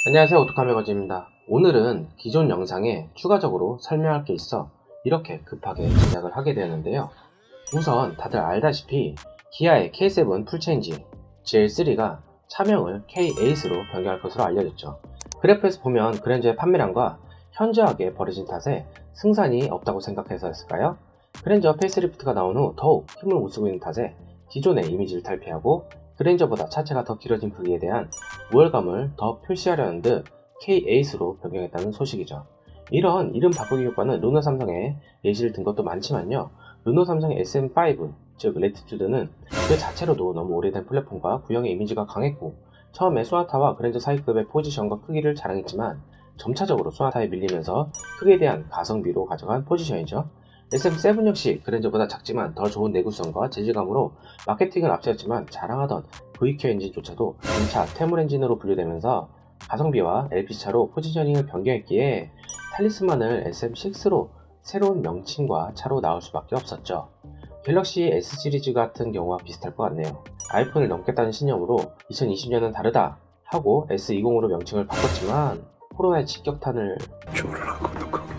안녕하세요, 오토카메거지입니다. 오늘은 기존 영상에 추가적으로 설명할 게 있어 이렇게 급하게 제작을 하게 되었는데요. 우선 다들 알다시피 기아의 K7 풀체인지 GL3가 차명을 K8으로 변경할 것으로 알려졌죠. 그래프에서 보면 그랜저의 판매량과 현저하게 벌어진 탓에 승산이 없다고 생각해서였을까요? 그랜저 페이스리프트가 나온 후 더욱 힘을 못 쓰고 있는 탓에 기존의 이미지를 탈피하고 그랜저보다 차체가 더 길어진 부위에 대한 우월감을 더 표시하려는 듯 K8으로 변경했다는 소식이죠. 이런 이름 바꾸기 효과는 르노 삼성에 예시를 든 것도 많지만요. 르노 삼성의 SM5, 즉 레티튜드는 그 자체로도 너무 오래된 플랫폼과 구형의 이미지가 강했고 처음에 소나타와 그랜저 사이급의 포지션과 크기를 자랑했지만 점차적으로 소나타에 밀리면서 크기에 대한 가성비로 가져간 포지션이죠. SM7 역시 그랜저보다 작지만 더 좋은 내구성과 재질감으로 마케팅을 앞세웠지만 자랑하던 Vq 엔진조차도 전차 퇴물 엔진으로 분류되면서 가성비와 LP차로 포지셔닝을 변경했기에 탈리스만을 SM6로 새로운 명칭과 차로 나올 수밖에 없었죠. 갤럭시 S 시리즈 같은 경우와 비슷할 것 같네요. 아이폰을 넘겠다는 신념으로 2020년은 다르다 하고 S20으로 명칭을 바꿨지만 코로나의 직격탄을 졸라고 독하구만.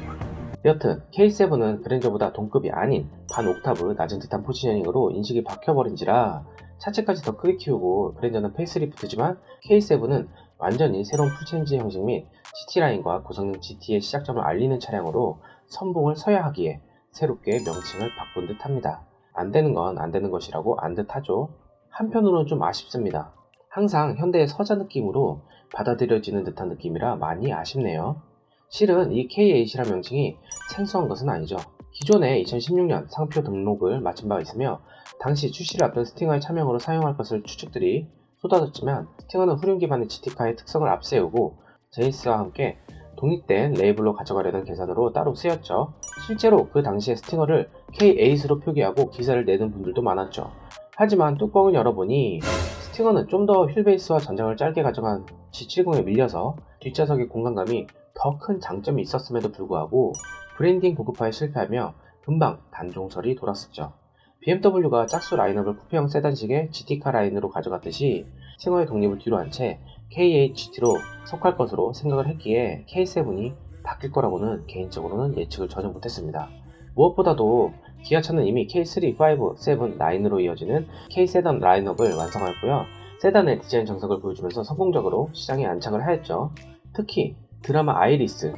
여튼 K7은 그랜저보다 동급이 아닌 반 옥타브 낮은 듯한 포지셔닝으로 인식이 바뀌어버린지라 차체까지 더 크게 키우고 그랜저는 페이스리프트지만 K7은 완전히 새로운 풀체인지 형식 및 GT라인과 고성능 GT의 시작점을 알리는 차량으로 선봉을 서야 하기에 새롭게 명칭을 바꾼 듯 합니다. 안되는 건 안되는 것이라고 안 듯 하죠. 한편으로는 좀 아쉽습니다. 항상 현대의 서자 느낌으로 받아들여지는 듯한 느낌이라 많이 아쉽네요. 실은 이 K8이란 명칭이 생소한 것은 아니죠. 기존에 2016년 상표 등록을 마친 바 있으며 당시 출시를 앞둔 스팅어의 차명으로 사용할 것을 추측들이 쏟아졌지만 스팅어는 후륜 기반의 GT카의 특성을 앞세우고 제이스와 함께 독립된 레이블로 가져가려던 계산으로 따로 쓰였죠. 실제로 그 당시에 스팅어를 K8으로 표기하고 기사를 내는 분들도 많았죠. 하지만 뚜껑을 열어보니 스팅어는 좀 더 휠베이스와 전장을 짧게 가져간 G70에 밀려서 뒷좌석의 공간감이 더 큰 장점이 있었음에도 불구하고 브랜딩 고급화에 실패하며 금방 단종설이 돌았었죠. BMW가 짝수 라인업을 쿠페형 세단식의 GT카 라인으로 가져갔듯이 스팅어의 독립을 뒤로 한 채 K8 GT로 속할 것으로 생각을 했기에 K7이 바뀔 거라고는 개인적으로는 예측을 전혀 못했습니다. 무엇보다도 기아차는 이미 K3, 5, 7 라인으로 이어지는 K7 라인업을 완성하였고요. 세단의 디자인 정석을 보여주면서 성공적으로 시장에 안착을 하였죠. 특히 드라마 아이리스의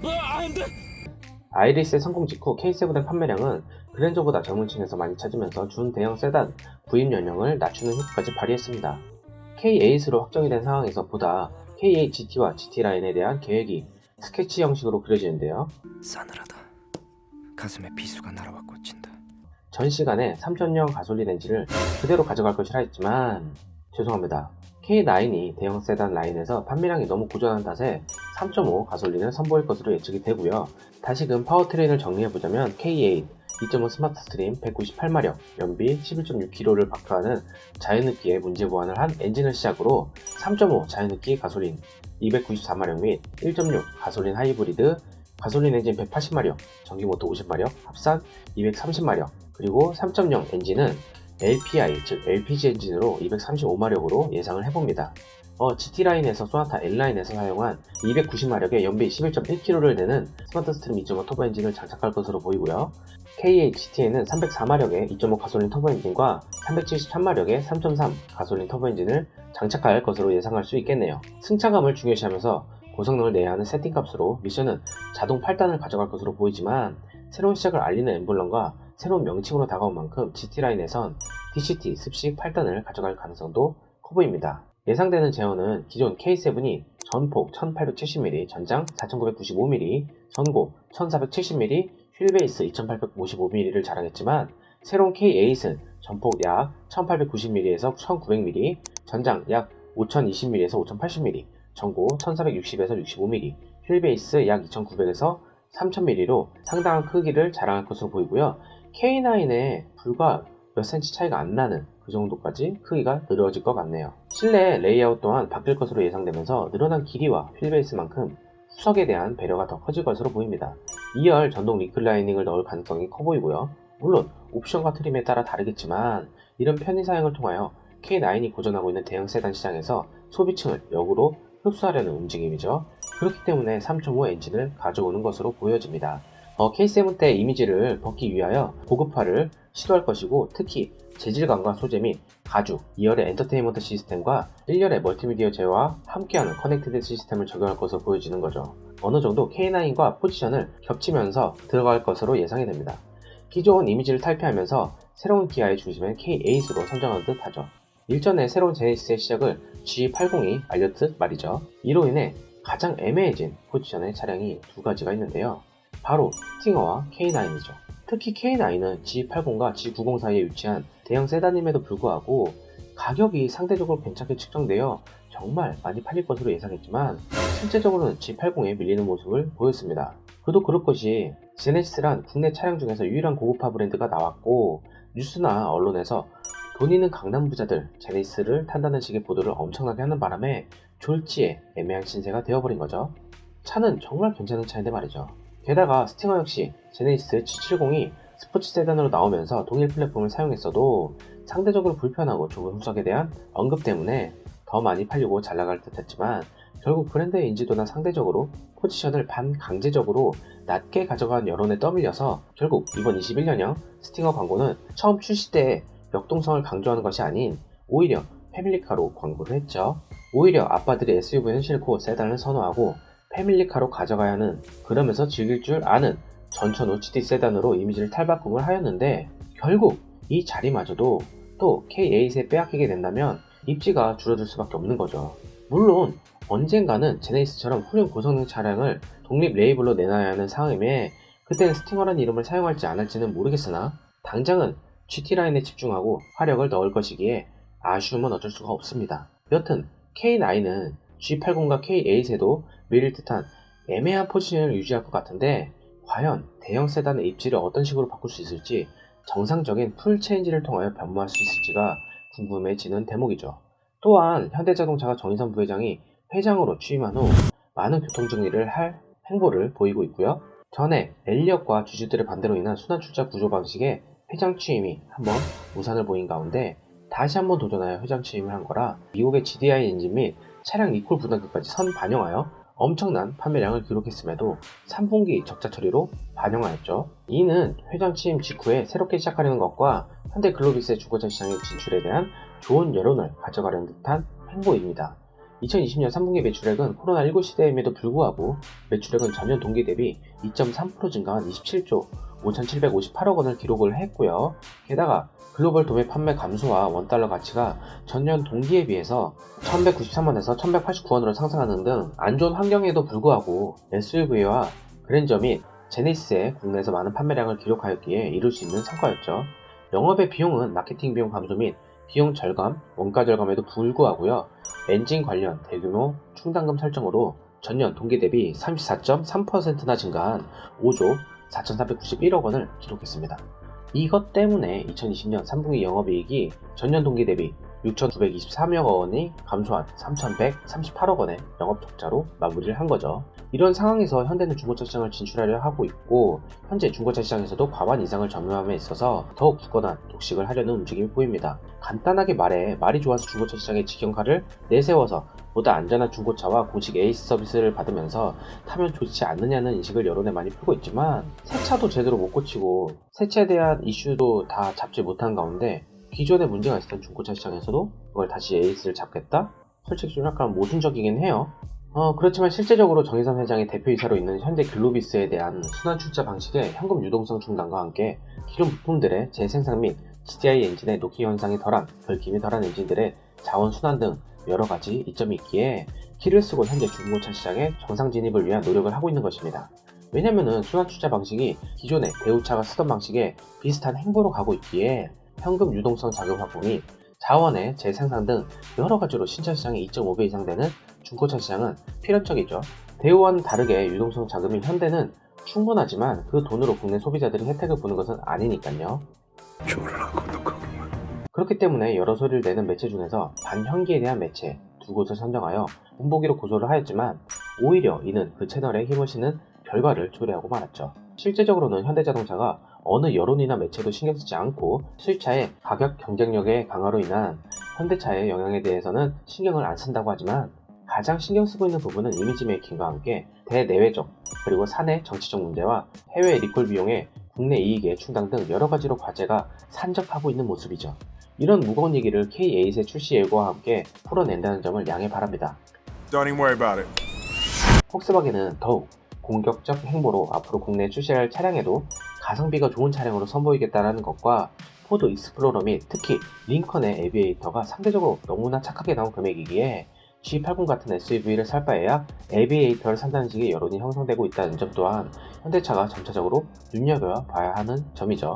성공 직후 K7의 판매량은 그랜저보다 젊은 층에서 많이 찾으면서 준대형 세단 구입 연령을 낮추는 효과까지 발휘했습니다. K8으로 확정이 된 상황에서 보다 K8 GT와 GT 라인에 대한 계획이 스케치 형식으로 그려지는데요. 싸늘하다. 가슴에 비수가 날아와 꽂힌다. 전 시간에 3000년 가솔린 엔진을 그대로 가져갈 것이라 했지만 죄송합니다. K9이 대형 세단 라인에서 판매량이 너무 고전한 탓에 3.5 가솔린을 선보일 것으로 예측이 되고요. 다시금 파워트레인을 정리해보자면 K8 2.5 스마트 스트림 198마력, 연비 11.6km를 박표하는 자연흡기에 문제 보완을 한 엔진을 시작으로 3.5 자연흡기 가솔린 294마력 및 1.6 가솔린 하이브리드, 가솔린 엔진 180마력, 전기모터 50마력, 합산 230마력, 그리고 3.0 엔진은 LPI, 즉 LPG 엔진으로 235마력으로 예상을 해봅니다. GT라인에서 소나타 L라인에서 사용한 290마력의 연비 11.1km를 내는 스마트 스트림 2.5 터보 엔진을 장착할 것으로 보이고요. K8 GT에는 304마력의 2.5 가솔린 터보 엔진과 373마력의 3.3 가솔린 터보 엔진을 장착할 것으로 예상할 수 있겠네요. 승차감을 중요시하면서 고성능을 내야 하는 세팅값으로 미션은 자동 8단을 가져갈 것으로 보이지만 새로운 시작을 알리는 엠블럼과 새로운 명칭으로 다가온 만큼 GT라인에선 DCT 습식 8단을 가져갈 가능성도 커 보입니다. 예상되는 제어는 기존 K7이 전폭 1870mm, 전장 4995mm, 전고 1470mm, 휠베이스 2855mm를 자랑했지만 새로운 K8은 전폭 약 1890mm에서 1900mm, 전장 약 5020mm에서 5080mm, 전고 1460에서 65mm, 휠베이스 약 2900에서 3000mm로 상당한 크기를 자랑할 것으로 보이고요. K9에 불과 몇 cm 차이가 안 나는 그 정도까지 크기가 늘어질 것 같네요. 실내 레이아웃 또한 바뀔 것으로 예상되면서 늘어난 길이와 휠베이스만큼 후석에 대한 배려가 더 커질 것으로 보입니다. 2열 전동 리클라이닝을 넣을 가능성이 커 보이고요. 물론 옵션과 트림에 따라 다르겠지만 이런 편의 사양을 통하여 K9이 고전하고 있는 대형 세단 시장에서 소비층을 역으로 흡수하려는 움직임이죠. 그렇기 때문에 3.5 엔진을 가져오는 것으로 보여집니다. K7 때 이미지를 벗기 위하여 고급화를 시도할 것이고, 특히 재질감과 소재 및 가죽, 2열의 엔터테인먼트 시스템과 1열의 멀티미디어 제어와 함께하는 커넥티드 시스템을 적용할 것으로 보여지는 거죠. 어느 정도 K9과 포지션을 겹치면서 들어갈 것으로 예상이 됩니다. 기존 이미지를 탈피하면서 새로운 기아의 중심은 K8으로 선정한 듯 하죠. 일전에 새로운 제네시스의 시작을 G80이 알렸듯 말이죠. 이로 인해 가장 애매해진 포지션의 차량이 두 가지가 있는데요. 바로 스팅어와 K9이죠. 특히 K9은 G80과 G90 사이에 위치한 대형 세단임에도 불구하고 가격이 상대적으로 괜찮게 측정되어 정말 많이 팔릴 것으로 예상했지만, 실제적으로는 G80에 밀리는 모습을 보였습니다. 그도 그럴 것이 제네시스란 국내 차량 중에서 유일한 고급화 브랜드가 나왔고, 뉴스나 언론에서 돈 있는 강남 부자들 제네시스를 탄다는 식의 보도를 엄청나게 하는 바람에 졸지에 애매한 신세가 되어버린 거죠. 차는 정말 괜찮은 차인데 말이죠. 게다가 스팅어 역시 제네시스 G70이 스포츠 세단으로 나오면서 동일 플랫폼을 사용했어도 상대적으로 불편하고 좁은 후석에 대한 언급 때문에 더 많이 팔리고 잘 나갈 듯 했지만, 결국 브랜드의 인지도나 상대적으로 포지션을 반강제적으로 낮게 가져간 여론에 떠밀려서 결국 이번 21년형 스팅어 광고는 처음 출시 때 역동성을 강조하는 것이 아닌 오히려 패밀리카로 광고를 했죠. 오히려 아빠들이 SUV는 싫고 세단을 선호하고 패밀리카로 가져가야 하는, 그러면서 즐길 줄 아는 전천후 GT 세단으로 이미지를 탈바꿈을 하였는데, 결국 이 자리마저도 또 K8에 빼앗기게 된다면 입지가 줄어들 수밖에 없는 거죠. 물론 언젠가는 제네시스처럼 훌륭 고성능 차량을 독립 레이블로 내놔야 하는 상황임에 그때는 스팅어라는 이름을 사용할지 안 할지는 모르겠으나, 당장은 GT라인에 집중하고 화력을 넣을 것이기에 아쉬움은 어쩔 수가 없습니다. 여튼 K9은 G80과 K8에도 밀릴 듯한 애매한 포지션을 유지할 것 같은데, 과연 대형 세단의 입지를 어떤 식으로 바꿀 수 있을지, 정상적인 풀 체인지를 통하여 변모할 수 있을지가 궁금해지는 대목이죠. 또한 현대자동차가 정의선 부회장이 회장으로 취임한 후 많은 교통정리를 할 행보를 보이고 있고요. 전에 엘리엇과 주주들의 반대로 인한 순환출자 구조 방식의 회장 취임이 한번 우산을 보인 가운데 다시 한번 도전하여 회장 취임을 한 거라, 미국의 GDI 엔진 및 차량 리콜 분담금까지 선 반영하여 엄청난 판매량을 기록했음에도 3분기 적자 처리로 반영하였죠. 이는 회장 취임 직후에 새롭게 시작하려는 것과 현대 글로비스의 중고차 시장의 진출에 대한 좋은 여론을 가져가려는 듯한 행보입니다. 2020년 3분기 매출액은 코로나19 시대임에도 불구하고 매출액은 전년 동기 대비 2.3% 증가한 27조 5,758억 원을 기록을 했고요. 게다가 글로벌 도매 판매 감소와 원달러 가치가 전년 동기에 비해서 1,193원에서 1,189원으로 상승하는 등 안 좋은 환경에도 불구하고 SUV와 그랜저 및 제네시스의 국내에서 많은 판매량을 기록하였기에 이룰 수 있는 성과였죠. 영업의 비용은 마케팅 비용 감소 및 비용 절감, 원가 절감에도 불구하고요. 엔진 관련 대규모 충당금 설정으로 전년 동기 대비 34.3%나 증가한 5조 4,491억 원을 기록했습니다. 이것 때문에 2020년 3분기 영업이익이 전년 동기 대비 6,923억 원이 감소한 3,138억 원의 영업 적자로 마무리를 한 거죠. 이런 상황에서 현대는 중고차 시장을 진출하려 하고 있고, 현재 중고차 시장에서도 과반 이상을 점유함에 있어서 더욱 굳건한 독식을 하려는 움직임이 보입니다. 간단하게 말해 말이 좋아서 중고차 시장의 직영화를 내세워서 보다 안전한 중고차와 공식 에이스 서비스를 받으면서 타면 좋지 않느냐는 인식을 여론에 많이 풀고 있지만, 새 차도 제대로 못 고치고 새 차에 대한 이슈도 다 잡지 못한 가운데 기존에 문제가 있었던 중고차 시장에서도 그걸 다시 에이스를 잡겠다? 솔직히 좀 약간 모순적이긴 해요. 그렇지만 실제적으로 정의선 회장이 대표이사로 있는 현대 글로비스에 대한 순환출자 방식의 현금 유동성 중단과 함께 기존 부품들의 재생산 및 GDI 엔진의 노키 현상이 덜한, 결김이 덜한 엔진들의 자원 순환 등 여러가지 이점이 있기에 키를 쓰고 현재 중고차 시장의 정상 진입을 위한 노력을 하고 있는 것입니다. 왜냐면은 순환출자 방식이 기존의 대우차가 쓰던 방식에 비슷한 행보로 가고 있기에 현금 유동성 자금 확보 및 자원의 재생산 등 여러가지로 신차 시장의 2.5배 이상 되는 중고차 시장은 필연적이죠. 대우와는 다르게 유동성 자금인 현대는 충분하지만 그 돈으로 국내 소비자들이 혜택을 보는 것은 아니니까요. 그렇기 때문에 여러 소리를 내는 매체 중에서 반현기에 대한 매체 두 곳을 선정하여 본보기로 고소를 하였지만, 오히려 이는 그 채널에 힘을 실는 결과를 초래하고 말았죠. 실제적으로는 현대자동차가 어느 여론이나 매체도 신경 쓰지 않고 수입차의 가격 경쟁력의 강화로 인한 현대차의 영향에 대해서는 신경을 안 쓴다고 하지만, 가장 신경 쓰고 있는 부분은 이미지 메이킹과 함께 대내외적 그리고 사내 정치적 문제와 해외 리콜 비용에 국내 이익의 충당 등 여러 가지로 과제가 산적하고 있는 모습이죠. 이런 무거운 얘기를 K8의 출시 예고와 함께 풀어낸다는 점을 양해 바랍니다. Don't even worry about it. 폭스바겐은 더욱 공격적 행보로 앞으로 국내에 출시할 차량에도 가성비가 좋은 차량으로 선보이겠다는 것과 포드 익스플로러 및 특히 링컨의 에비에이터가 상대적으로 너무나 착하게 나온 금액이기에 G80 같은 SUV를 살 바에야 에비에이터를 산다는 식의 여론이 형성되고 있다는 점 또한 현대차가 점차적으로 눈여겨봐야 하는 점이죠.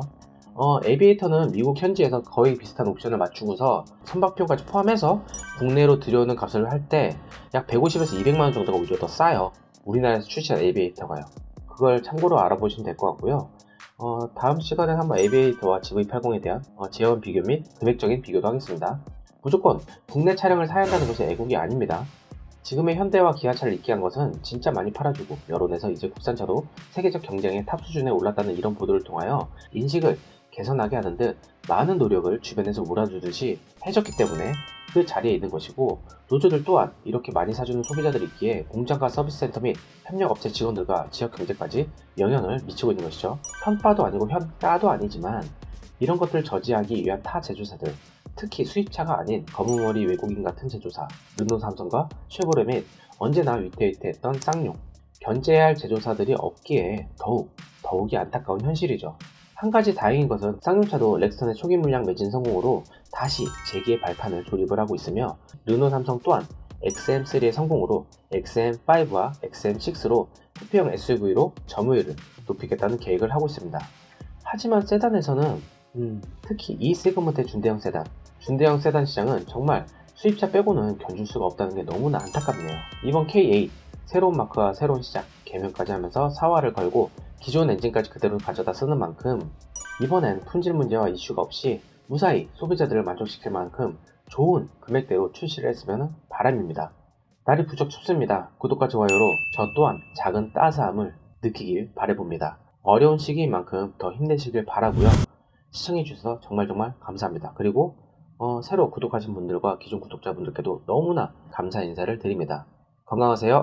에비에이터는 미국 현지에서 거의 비슷한 옵션을 맞추고서 선박비용까지 포함해서 국내로 들여오는 값을 할 때 약 150에서 200만원 정도가 오히려 더 싸요. 우리나라에서 출시한 에비에이터가요. 그걸 참고로 알아보시면 될 것 같고요. 다음 시간에 한번 에비에이터와 GV80에 대한 제원 비교 및 금액적인 비교도 하겠습니다. 무조건 국내 차량을 사야 한다는 것이 애국이 아닙니다. 지금의 현대와 기아차를 있게 한 것은 진짜 많이 팔아주고 여론에서 이제 국산차도 세계적 경쟁의 탑 수준에 올랐다는 이런 보도를 통하여 인식을 개선하게 하는 듯 많은 노력을 주변에서 몰아주듯이 해줬기 때문에 그 자리에 있는 것이고, 노조들 또한 이렇게 많이 사주는 소비자들이 있기에 공장과 서비스센터 및 협력업체 직원들과 지역 경제까지 영향을 미치고 있는 것이죠. 현바도 아니고 현가도 아니지만 이런 것들을 저지하기 위한 타 제조사들, 특히 수입차가 아닌 검은머리 외국인 같은 제조사, 르노 삼성과 쉐보레 및 언제나 위태위태했던 쌍용, 견제해야 할 제조사들이 없기에 더욱이 안타까운 현실이죠. 한 가지 다행인 것은 쌍용차도 렉스턴의 초기 물량 매진 성공으로 다시 재기의 발판을 조립을 하고 있으며, 르노 삼성 또한 XM3의 성공으로 XM5와 XM6로 투표형 SUV로 점유율을 높이겠다는 계획을 하고 있습니다. 하지만 세단에서는 특히 이 세그먼트의 준대형 세단 시장은 정말 수입차 빼고는 견줄 수가 없다는 게 너무나 안타깝네요. 이번 K8 새로운 마크와 새로운 시작, 개명까지 하면서 사활을 걸고 기존 엔진까지 그대로 가져다 쓰는 만큼 이번엔 품질 문제와 이슈가 없이 무사히 소비자들을 만족시킬 만큼 좋은 금액대로 출시를 했으면 바람입니다. 날이 부쩍 춥습니다. 구독과 좋아요로 저 또한 작은 따스함을 느끼길 바라봅니다. 어려운 시기인 만큼 더 힘내시길 바라고요. 시청해주셔서 정말 감사합니다. 그리고 새로 구독하신 분들과 기존 구독자분들께도 너무나 감사 인사를 드립니다. 건강하세요.